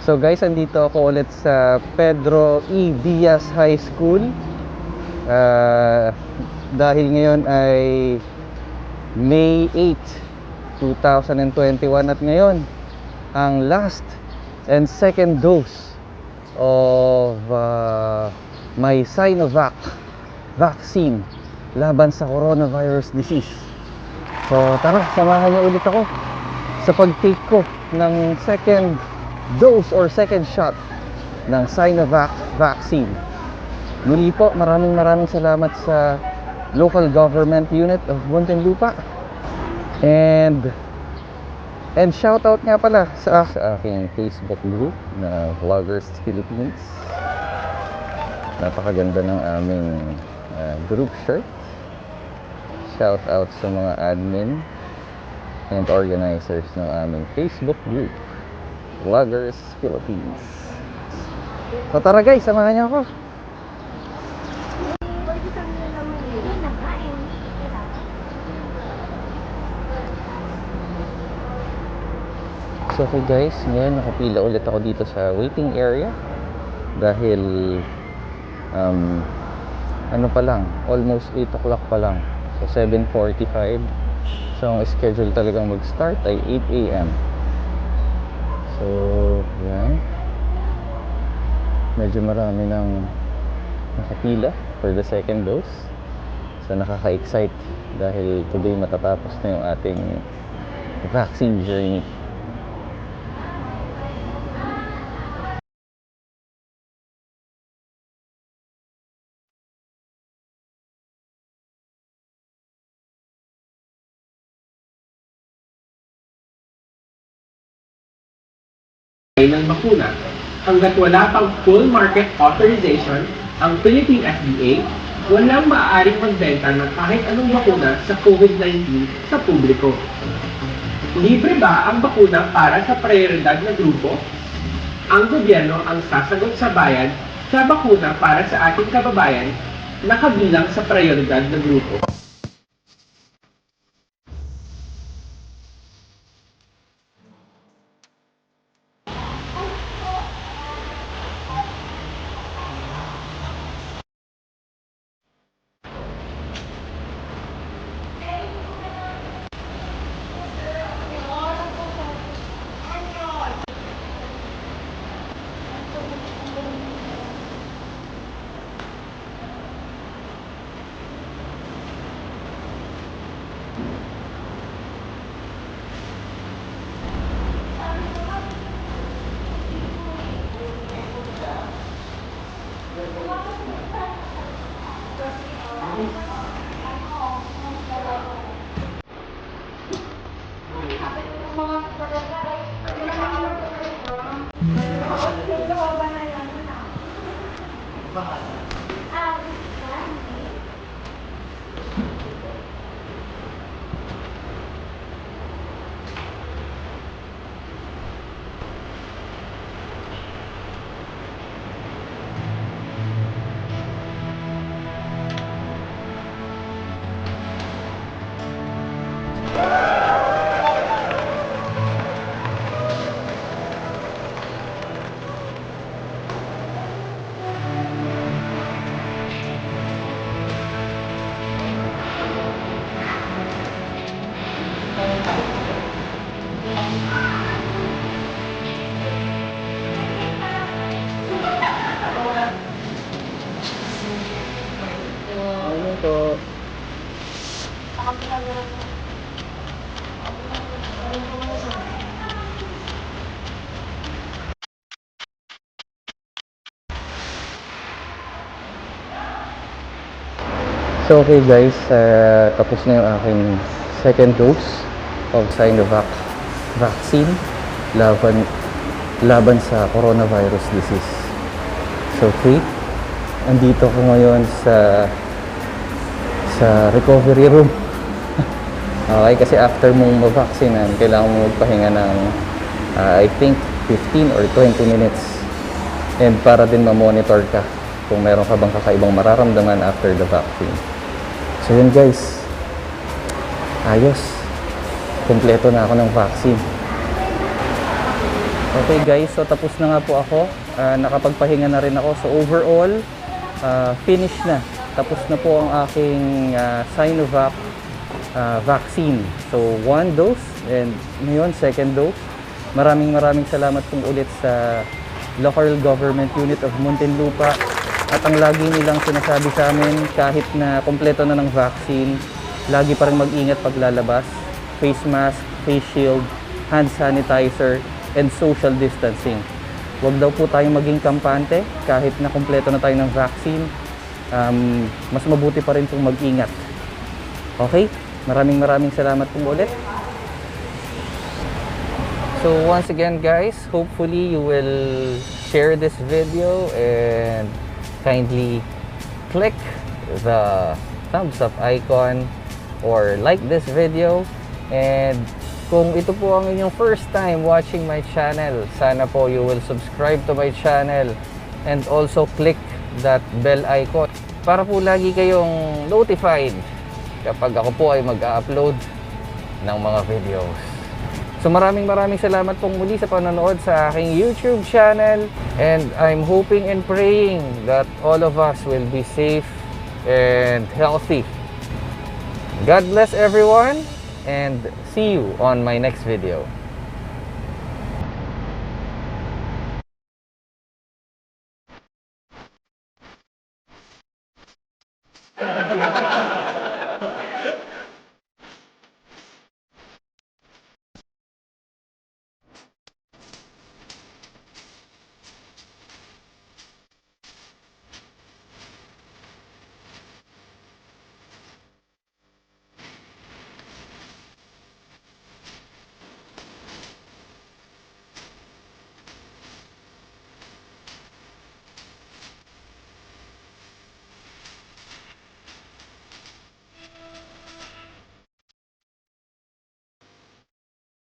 So guys, andito ako ulit sa Pedro E. Diaz High School. Dahil ngayon ay May 8, 2021 at ngayon ang last and second dose of my Sinovac vaccine laban sa coronavirus disease. So tara, samahan niyo ulit ako sa pag-take ko ng second dose or second shot ng Sinovac vaccine. Muli po, maraming salamat sa local government unit of Muntinlupa. And shout out nga pala sa aking Facebook group na Vloggers Philippines. Napakaganda ng aming group shirt. Shout out sa mga admin and organizers ng aming Facebook group Vloggers Philippines. So tara guys, samahan niyo ako. So okay guys, ngayon nakapila ulit ako dito sa waiting area dahil ano pa lang, almost 8 o'clock pa lang. So 7:45. So ang schedule talagang mag-start ay 8 AM. So yan, medyo marami nang nakapila for the second dose. So nakaka-excite dahil today matatapos na yung ating vaccine journey. Ng bakuna. Hanggat wala pang full market authorization ang Philippine FDA, walang maaaring magbenta ng kahit anong bakuna sa COVID-19 sa publiko. Libre ba ang bakuna para sa prioridad na grupo? Ang gobyerno ang sasagot sa bayad sa bakuna para sa ating kababayan na kabilang sa prioridad na grupo. So okay guys, tapos na yung aking second dose of Sinovac vaccine laban sa coronavirus disease. So okay, andito ko ngayon sa recovery room. Okay, kasi after mong ma-vaccinean, kailangan mo magpahinga ng I think 15 or 20 minutes, and para din ma-monitor ka kung meron ka bang kakaibang mararamdaman after the vaccine. So yun guys, ayos, kompleto na ako ng vaccine. Okay guys, so tapos na nga po ako. Nakapagpahinga na rin ako. So overall, finish na. Tapos na po ang aking Sinovac vaccine. So 1 dose and ngayon 2nd dose. Maraming salamat pong ulit sa local government unit of Muntinlupa. At ang lagi nilang sinasabi sa amin, kahit na kompleto na ng vaccine, lagi pa rin mag-ingat paglalabas. Face mask, face shield, hand sanitizer, and social distancing. Huwag daw po tayong maging kampante kahit na kompleto na tayo ng vaccine. Mas mabuti pa rin pong mag-ingat. Okay? Maraming salamat po ulit. So once again guys, hopefully you will share this video and kindly click the thumbs up icon or like this video. And kung ito po ang inyong first time watching my channel, sana po you will subscribe to my channel and also click that bell icon para po lagi kayong notified kapag ako po ay mag-upload ng mga videos. So maraming salamat pong muli sa panonood sa aking YouTube channel, and I'm hoping and praying that all of us will be safe and healthy. God bless everyone, and see you on my next video.